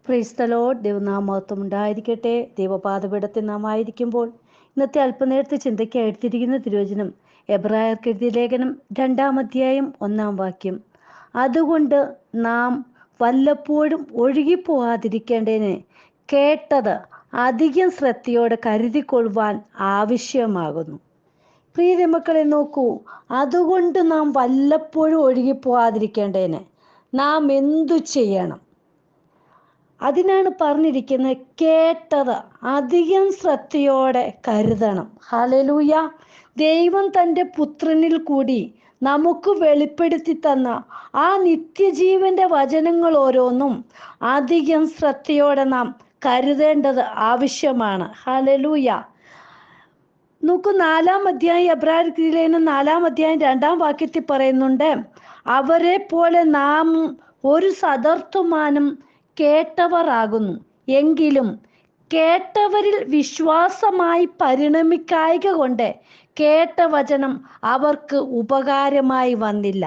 Praise the Lord. ദൈവനാമമഹത്വം ഉണ്ടായിരിക്കട്ടെ. ദൈവപാദപീഠത്തിൽ നാം ആയിരിക്കുമ്പോൾ ഇന്നത്തെ അല്പനേരത്തെ ചിന്തയ്ക്ക് എടുത്തിരിക്കുന്ന തിരുവചനം എബ്രായർക്ക് എഴുതിയ ലേഖനം 2-ാം അധ്യായം 1-ാം വാക്യം. അതുകൊണ്ട് നാം വല്ലപ്പോഴും ഒഴുകിപ്പോകാതിരിക്കേണ്ടതിന് കേട്ടത് അധികം ശ്രദ്ധയോടെ കരുതിക്കൊള്ളുവാൻ ആവശ്യമാകുന്നു. പ്രിയ മക്കളെ നോക്കൂ, അതുകൊണ്ട് നാം വല്ലപ്പോഴും ഒഴുകിപ്പോകാതിരിക്കേണ്ടതിന് നാം എന്തു ചെയ്യണം? അതിനാണ് പറഞ്ഞിരിക്കുന്നത്, കേട്ടത് അധികം ശ്രദ്ധയോടെ കരുതണം. ഹല്ലേലൂയ. ദൈവം തൻ്റെ പുത്രനിൽ കൂടി നമുക്ക് വെളിപ്പെടുത്തി തന്ന ആ നിത്യജീവന്റെ വചനങ്ങൾ ഓരോന്നും അധികം ശ്രദ്ധയോടെ നാം കരുതേണ്ടത് ആവശ്യമാണ്. ഹല്ലേലൂയ. നോക്കൂ, 4-ാം അധ്യായം എബ്രായർക്ക് ലേഖനം 4-ാം അധ്യായം 2-ാം വാക്യത്തിൽ പറയുന്നുണ്ട്, അവരെ പോലെ നാം ഒരു സദർത്തുമാനം കേട്ടവർ ആകുന്നു, എങ്കിലും കേട്ടവരിൽ വിശ്വാസമായി പരിണമിക്കായ്ക കൊണ്ട് കേട്ട വചനം അവർക്ക് ഉപകാരമായി വന്നില്ല.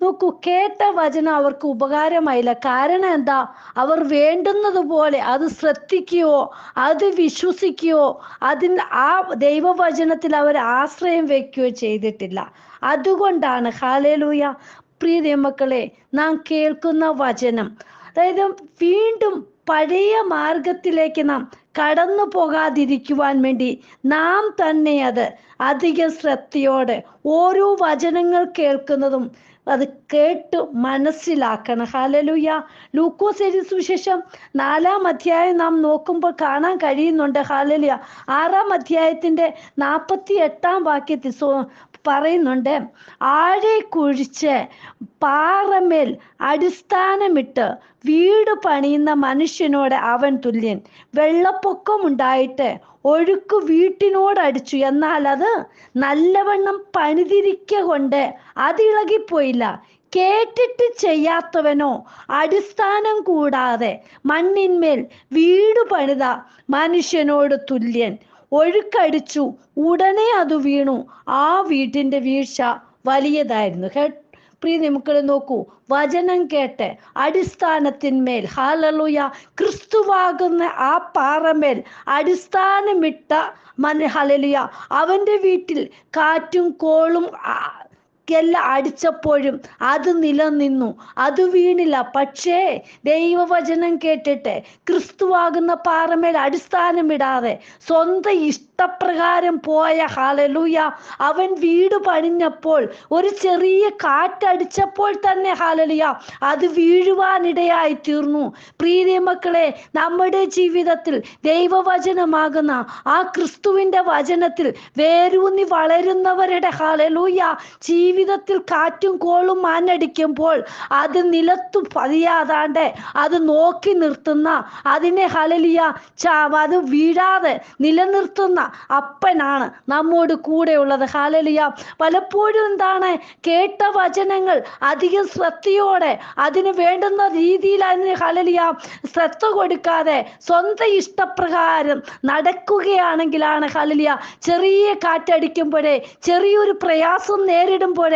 നോക്കൂ, കേട്ട വചനം അവർക്ക് ഉപകാരമായില്ല. കാരണം എന്താ? അവർ വേണ്ടുന്നത് പോലെ അത് ശ്രദ്ധിക്കുകയോ അത് വിശ്വസിക്കുകയോ ആ ദൈവവചനത്തിൽ അവർ ആശ്രയം വയ്ക്കുകയോ ചെയ്തിട്ടില്ല. അതുകൊണ്ടാണ് ഹല്ലേലൂയ പ്രിയ ദൈവമക്കളെ, നാം കേൾക്കുന്ന വചനം, അതായത് വീണ്ടും പഴയ മാർഗത്തിലേക്ക് നാം കടന്നു പോകാതിരിക്കുവാൻ വേണ്ടി നാം തന്നെ അത് അധികം ശ്രദ്ധയോടെ ഓരോ വചനങ്ങൾ കേൾക്കുന്നതും അത് കേട്ട് മനസ്സിലാക്കണം. ഹല്ലേലൂയ. ലൂക്കോസ് എഴുതിയ സുവിശേഷം 4-ാം അധ്യായം നാം നോക്കുമ്പോൾ കാണാൻ കഴിയുന്നുണ്ട്. ഹല്ലേലൂയ. 6-ാം അധ്യായത്തിന്റെ 48-ാം വാക്യത്തിൽ പറയുന്നുണ്ട്, ആഴെ കുഴിച്ച് പാറമേൽ അടിസ്ഥാനമിട്ട് വീട് പണിയുന്ന മനുഷ്യനോട് അവൻ തുല്യൻ. വെള്ളപ്പൊക്കം ഉണ്ടായിട്ട് ഒഴുക്ക് വീട്ടിനോടടിച്ചു, എന്നാൽ അത് നല്ലവണ്ണം പണിതിരിക്ക കൊണ്ട് അതിളകിപ്പോയില്ല. കേട്ടിട്ട് ചെയ്യാത്തവനോ അടിസ്ഥാനം കൂടാതെ മണ്ണിന്മേൽ വീട് പണിത മനുഷ്യനോട് തുല്യൻ. ഒഴുക്കടിച്ചു, ഉടനെ അത് വീണു, ആ വീട്ടിന്റെ വീഴ്ച വലിയതായിരുന്നു. പ്രിയ മക്കളെ നോക്കൂ, വചനം കേട്ട് അടിസ്ഥാനത്തിന്മേൽ, ഹല്ലേലൂയ, ക്രിസ്തുവാകുന്ന ആ പാറമേൽ അടിസ്ഥാനമിട്ട ഹല്ലേലൂയ, അവന്റെ വീട്ടിൽ കാറ്റും കോളും എല്ലാം അടിച്ചപ്പോഴും അത് നിലനിന്നു, അത് വീണില്ല. പക്ഷേ ദൈവവചനം കേട്ടിട്ട് ക്രിസ്തുവാകുന്ന പാറമേൽ അടിസ്ഥാനമിടാതെ സ്വന്തം ഇഷ്ടപ്രകാരം പോയ ഹല്ലേലൂയ, അവൻ വീട് പണിഞ്ഞപ്പോൾ ഒരു ചെറിയ കാറ്റടിച്ചപ്പോൾ തന്നെ ഹല്ലേലൂയ അത് വീഴുവാനിടയായി തീർന്നു. പ്രിയ മക്കളെ, നമ്മുടെ ജീവിതത്തിൽ ദൈവവചനമാകുന്ന ആ ക്രിസ്തുവിന്റെ വചനത്തിൽ വേരൂന്നി വളരുന്നവരുടെ ഹല്ലേലൂയ ജീവിതത്തിൽ കാറ്റും കോളും ആഞ്ഞടിക്കുമ്പോൾ അത് നിലത്തു പതിയാതാണ്ട് അത് നോക്കി നിർത്തുന്ന, അതിനെ ഹല്ലേലൂയ അത് വീഴാതെ നിലനിർത്തുന്ന അപ്പനാണ് നമ്മോട് കൂടെയുള്ളത്. ഹല്ലേലൂയ. പലപ്പോഴും എന്താണ്, കേട്ട വചനങ്ങൾ അധികം ശ്രദ്ധയോടെ അതിന് വേണ്ടുന്ന രീതിയിൽ അതിന് ഹല്ലേലൂയ ശ്രദ്ധ കൊടുക്കാതെ സ്വന്തം ഇഷ്ടപ്രകാരം നടക്കുകയാണെങ്കിലാണ് ഹല്ലേലൂയ ചെറിയ കാറ്റടിക്കുമ്പോഴേ, ചെറിയൊരു പ്രയാസം നേരിടുമ്പോഴേ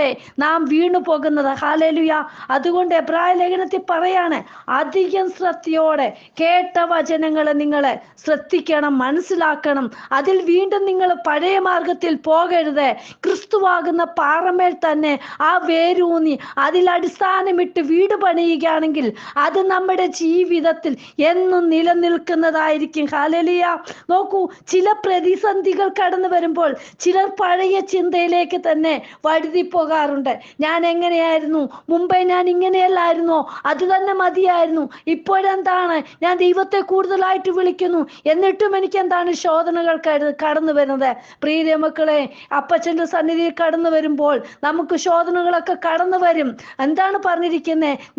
നാം വീണു പോകുന്നത്. ഹല്ലേലൂയ. അതുകൊണ്ട് എബ്രായ ലേഖനത്തിൽ പറയാണ്, അധികം ശ്രദ്ധയോടെ കേട്ട വചനങ്ങൾ നിങ്ങൾ ശ്രദ്ധിക്കണം, മനസ്സിലാക്കണം. അതിൽ വീണ്ടും നിങ്ങൾ പഴയ മാർഗത്തിൽ പോകരുത്. ക്രിസ്തുവാകുന്ന പാറമേൽ തന്നെ ആ വേരൂന്നി അതിൽ അടിസ്ഥാനമിട്ട് വീട് പണിയുകയാണെങ്കിൽ അത് നമ്മുടെ ജീവിതത്തിൽ എന്നും നിലനിൽക്കുന്നതായിരിക്കും. ഹല്ലേലൂയ. നോക്കൂ, ചില പ്രതിസന്ധികൾ കടന്നു വരുമ്പോൾ ചിലർ പഴയ ചിന്തയിലേക്ക് തന്നെ വഴുതി പോകാറുണ്ട്. ഞാൻ എങ്ങനെയായിരുന്നു മുമ്പേ, ഞാൻ ഇങ്ങനെയല്ലായിരുന്നോ, അത് തന്നെ മതിയായിരുന്നു, ഇപ്പോഴെന്താണ് ഞാൻ ദൈവത്തെ കൂടുതലായിട്ട് വിളിക്കുന്നു, എന്നിട്ടും എനിക്ക് എന്താണ് ശോധനകൾ കടന്നു വരുന്നത്. പ്രിയ മക്കളെ, അപ്പച്ചൻ്റെ സന്നിധിയിൽ കടന്നു വരുമ്പോൾ നമുക്ക് ശോധനകളൊക്കെ കടന്നു വരും. എന്താണ് പറഞ്ഞിരിക്കുന്നത്?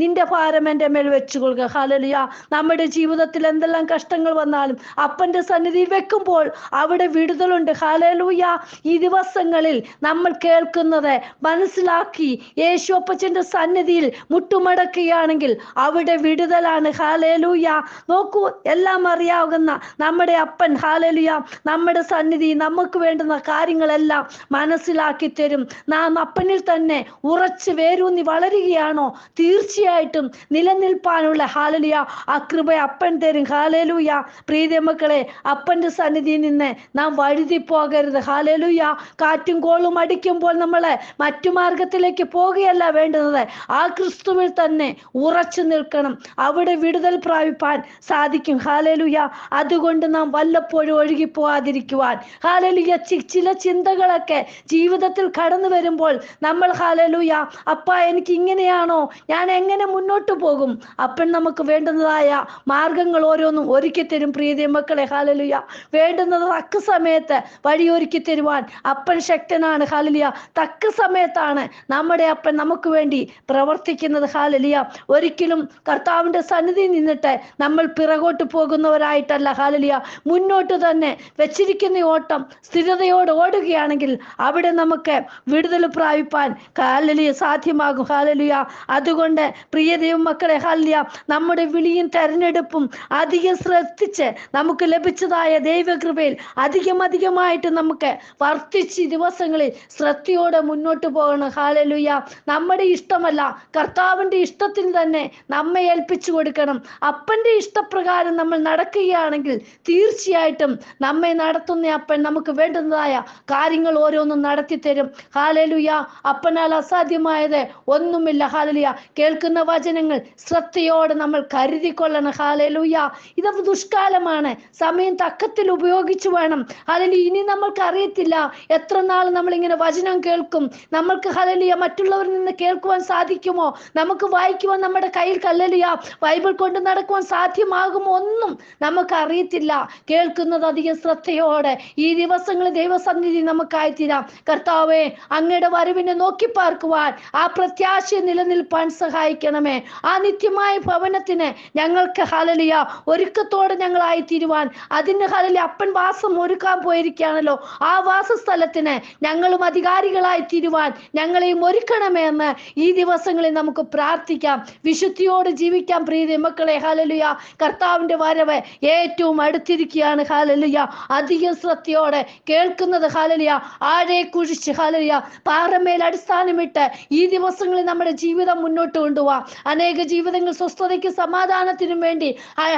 നിന്റെ ഭാരം എൻ്റെ മേൽ വെച്ചുകൊള്ളുക. ഹല്ലേലൂയ. നമ്മുടെ ജീവിതത്തിൽ എന്തെല്ലാം കഷ്ടങ്ങൾ വന്നാലും അപ്പൻ്റെ സന്നിധിയിൽ വെക്കുമ്പോൾ അവിടെ വിടുതലുണ്ട്. ഹല്ലേലൂയ. ഈ ദിവസങ്ങളിൽ നമ്മൾ കേൾക്കുന്നത് മനസ്സിലാക്കി യേശു അപ്പച്ചന്റെ സന്നിധിയിൽ മുട്ടുമടക്കുകയാണെങ്കിൽ അവിടെ വിടുതലാണ്. ഹല്ലേലൂയ. നോക്കൂ, എല്ലാം അറിയാവുന്ന നമ്മുടെ അപ്പൻ ഹല്ലേലൂയ നമ്മുടെ സന്നിധി നമുക്ക് വേണ്ടുന്ന കാര്യങ്ങളെല്ലാം മനസ്സിലാക്കി തരും. നാം അപ്പനിൽ തന്നെ ഉറച്ചു വേരൂന്നി വളരുകയാണോ, തീർച്ചയായിട്ടും നിലനിൽപ്പാനുള്ള ഹല്ലേലൂയ ആ കൃപ അപ്പൻ തരും. ഹല്ലേലൂയ. പ്രിയ മക്കളെ, അപ്പന്റെ സന്നിധിയിൽ നിന്ന് നാം വഴുതി പോകരുത്. ഹല്ലേലൂയ. കാറ്റും കോളും അടിക്കുമ്പോൾ നമ്മളെ മറ്റു മാർഗത്തിലേക്ക് പോകുകയല്ല വേണ്ടുന്നത്, ആ ക്രിസ്തുവിൽ തന്നെ ഉറച്ചു നിൽക്കണം. അവിടെ വിടുതൽ പ്രാപിപ്പാൻ സാധിക്കും. ഹല്ലേലൂയ. അതുകൊണ്ട് നാം വല്ലപ്പോഴും ഒഴുകി പോകാതിരിക്കുവാൻ. ഹല്ലേലൂയ. ചില ചിന്തകളൊക്കെ ജീവിതത്തിൽ കടന്നു വരുമ്പോൾ നമ്മൾ ഹല്ലേലൂയ, അപ്പ എനിക്ക് ഇങ്ങനെയാണോ, ഞാൻ എങ്ങനെ മുന്നോട്ട് പോകും? അപ്പൻ നമുക്ക് വേണ്ടുന്നതായ മാർഗങ്ങൾ ഓരോന്നും ഒരുക്കി തരും. പ്രിയ മക്കളെ, ഹല്ലേലൂയ. വേണ്ടുന്നത് തക്ക സമയത്ത് വഴിയൊരുക്കി തരുവാൻ അപ്പൻ ശക്തനാണ്. ഹല്ലേലൂയ. തക്ക സമയത്താണ് നമ്മുടെ അപ്പൻ നമുക്ക് വേണ്ടി പ്രവർത്തിക്കുന്നത്. ഹല്ലേലൂയ. ഒരിക്കലും കർത്താവിന്റെ സന്നിധിയിൽ നിന്നിട്ട് നമ്മൾ പിറകോട്ട് പോകുന്നവരായിട്ടല്ല. ഹല്ലേലൂയ. മുന്നോട്ട് തന്നെ വെച്ചിരിക്കുന്ന ഓട്ടം സ്ഥിരതയോട് ഓടുകയാണെങ്കിൽ അവിടെ നമുക്ക് വിടുതൽ പ്രാപിപ്പാൻ ഹല്ലേലൂയ സാധ്യമാകും. ഹല്ലേലൂയ. അതുകൊണ്ട് പ്രിയ ദൈവമക്കളെ, ഹല്ലേലൂയ, നമ്മുടെ വിളിയും തെരഞ്ഞെടുപ്പും അധികം ശ്രദ്ധിച്ച് നമുക്ക് ലഭിച്ചതായ ദൈവകൃപയിൽ അധികമായിട്ട് നമുക്ക് വർദ്ധിച്ച് ദിവസങ്ങളിൽ ശ്രദ്ധയോടെ മുന്നോട്ട് പോകണം. ഹല്ലേലൂയ. നമ്മുടെ ഇഷ്ടമല്ല, കർത്താവിന്റെ ഇഷ്ടത്തിന് തന്നെ നമ്മെ ഏൽപ്പിച്ചു കൊടുക്കണം. അപ്പന്റെ ഇഷ്ടപ്രകാരം നമ്മൾ നടക്കുകയാണെങ്കിൽ തീർച്ചയായിട്ടും നമ്മെ നടത്തുന്ന അപ്പൻ നമുക്ക് വേണ്ടുന്നതായ കാര്യങ്ങൾ ഓരോന്നും നടത്തി തരും. ഹല്ലേലൂയ. അപ്പനാൽ അസാധ്യമായത് ഒന്നുമില്ല. ഹല്ലേലൂയ. കേൾക്കുന്ന വചനങ്ങൾ ശ്രദ്ധയോടെ നമ്മൾ കരുതിക്കൊള്ളണം. ഹല്ലേലൂയ. ഇത് ദുഷ്കാലമാണ്, സമയം തക്കത്തിൽ ഉപയോഗിച്ചു വേണം. ഹല്ലേലൂയ. ഇനി നമ്മൾക്ക് അറിയത്തില്ല എത്ര നാൾ നമ്മളിങ്ങനെ വചനം കേൾക്കും. നമ്മൾക്ക് ഹല്ലേലൂയ മറ്റുള്ളവരിൽ നിന്ന് കേൾക്കുവാൻ സാധിക്കുമോ, നമുക്ക് വായിക്കുവാൻ നമ്മുടെ കയ്യിൽ ഹല്ലേലൂയ ബൈബിൾ കൊണ്ട് നടക്കുവാൻ സാധ്യമാകുമോ, ഒന്നും നമുക്ക് അറിയത്തില്ല. കേൾക്കുന്നത് അധികം ശ്രദ്ധയോടെ ഈ ദിവസങ്ങളിൽ ദൈവസന്നിധി നമുക്കായിത്തീരാം. കർത്താവേ, അങ്ങയുടെ വരവിനെ നോക്കി പാർക്കുവാൻ ആ പ്രത്യാശ നിലനിൽപ്പാൻ സഹായിക്കണമേ. ആ നിത്യമായ ഭവനത്തിന് ഞങ്ങൾക്ക് ഹല്ലേലൂയ ഒരുക്കത്തോടെ ഞങ്ങളായിത്തീരുവാൻ, അതിന് ഹല്ലേലൂയ അപ്പൻ വാസം ഒരുക്കാൻ പോയിരിക്കുകയാണല്ലോ, ആ വാസസ്ഥലത്തിന് ഞങ്ങളും അധികാരികളായി തീരുവാൻ ഞങ്ങളെയും ഒരുക്കണമേ എന്ന് ഈ ദിവസങ്ങളിൽ നമുക്ക് പ്രാർത്ഥിക്കാം. വിശുദ്ധിയോട് ജീവിക്കാം. പ്രിയ മക്കളെ, ഹല്ലേലൂയ. കർത്താവിന്റെ വരവ് ഏറ്റവും അടുത്തിരിക്കുകയാണ്. ഹല്ലേലൂയ. അധികം ശ്രദ്ധയോടെ കേൾക്കുന്നത് ഹല്ലേലൂയ ആഴെ കുഴിച്ച് ഹല്ലേലൂയ പാറമേൽ അടിസ്ഥാനമിട്ട് ഈ ദിവസങ്ങളിൽ നമ്മുടെ ജീവിതം മുന്നോട്ട് കൊണ്ടുപോവാം. അനേക ജീവിതങ്ങൾ സ്വസ്ഥതയ്ക്കും സമാധാനത്തിനും വേണ്ടി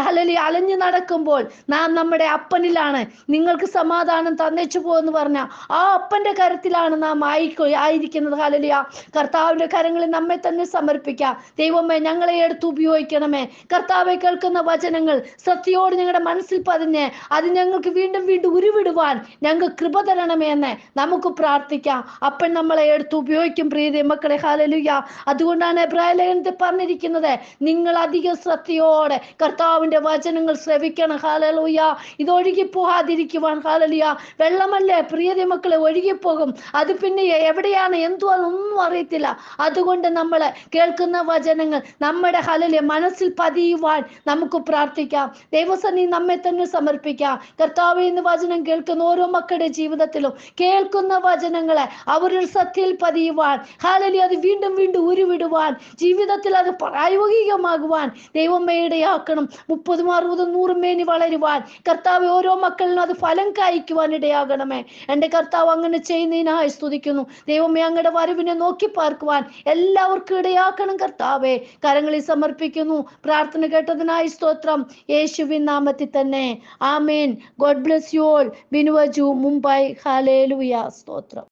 ഹല്ലേലൂയ അലഞ്ഞു നടക്കുമ്പോൾ നാം നമ്മുടെ അപ്പനിലാണ്. നിങ്ങൾക്ക് സമാധാനം തന്നേച്ചു പോകുമെന്ന് പറഞ്ഞ ആ അപ്പന്റെ കരത്തിലാണ് നാം ആയിരിക്കുന്നത്. ഹല്ലേലൂയ. കർത്താവിന്റെ കരങ്ങളിൽ നമ്മെ തന്നെ സമർപ്പിക്കാം. ദൈവമേ, ഞങ്ങളെ എടുത്ത് ഉപയോഗിക്കണമേ. കർത്താവെ, കേൾക്കുന്ന വചനങ്ങൾ ശ്രദ്ധയോട് ഞങ്ങളുടെ മനസ്സിൽ പതിഞ്ഞ് അത് ഞങ്ങൾക്ക് വീണ്ടും വീണ്ടും ഉരുവിടുവാൻ ഞങ്ങൾക്ക് കൃപ തരണമേ എന്ന് നമുക്ക് പ്രാർത്ഥിക്കാം. അപ്പൻ നമ്മളെ എടുത്ത് ഉപയോഗിക്കും. പ്രിയ മക്കളെ, ഹല്ലേലൂയ. അതുകൊണ്ടാണ് എബ്രായ ലേഖനത്തിൽ പറഞ്ഞിരിക്കുന്നത്, നിങ്ങൾ അധികം ശ്രദ്ധയോടെ കർത്താവിന്റെ വചനങ്ങൾ ശ്രവിക്കണം. ഹല്ലേലൂയ. ഇത് ഒഴുകിപ്പോകാതിരിക്കുവാൻ. ഹല്ലേലൂയ. വെള്ളമല്ലേ പ്രിയ മക്കളെ, ഒഴുകിപ്പോകും. അത് പിന്നെ എവിടെയാണ് എന്തുവാന്നൊന്നും അറിയത്തില്ല. അതുകൊണ്ട് നമ്മൾ കേൾക്കുന്ന വചനങ്ങൾ നമ്മുടെ ഹല്ലേലൂയ മനസ്സിൽ പതിയുവാൻ നമുക്ക് പ്രാർത്ഥിക്കാം. ദൈവസന്നിധി നമ്മെ തന്നെ സമർപ്പിക്കാം. കർത്താവേ, ഇന്ന് വചനം കേൾക്കുന്ന ഓരോ മക്കളുടെ ജീവിതത്തിലും കേൾക്കുന്ന വചനങ്ങളെ അവരുടെ ശ്രദ്ധയിൽ പതിയുവാൻ, ഹല്ലേലൂയ അത് വീണ്ടും വീണ്ടും ഉരുവിടുവാൻ, ജീവിതത്തിൽ അത് പ്രായോഗികമാകുവാൻ ദൈവമേ ഇടയാക്കണം. 30, 60, 100 മേനി വളരുവാൻ കർത്താവ് ഓരോ മക്കളിലും അത് ഫലം കായ്ക്കുവാൻ ഇടയാകണമേ. എൻ്റെ കർത്താവ് അങ്ങനെ ചെയ്യുന്നതിനായി സ്തുതിക്കുന്നു. ദൈവമേ, അങ്ങയുടെ വരവിനെ നോക്കി പാർക്കുവാൻ എല്ലാവർക്കും ഇടയാക്കണം. കർത്താവേ, കരങ്ങളിൽ സമർപ്പിക്കുന്നു. പ്രാർത്ഥന കേട്ടതിനായി സ്തോത്രം. യേശുവിൻ നാമത്തിൽ തന്നെ. ആമേൻ. God bless you all. ബിനുവജു, മുംബൈ. ഹല്ലേലൂയ. സ്തോത്രം.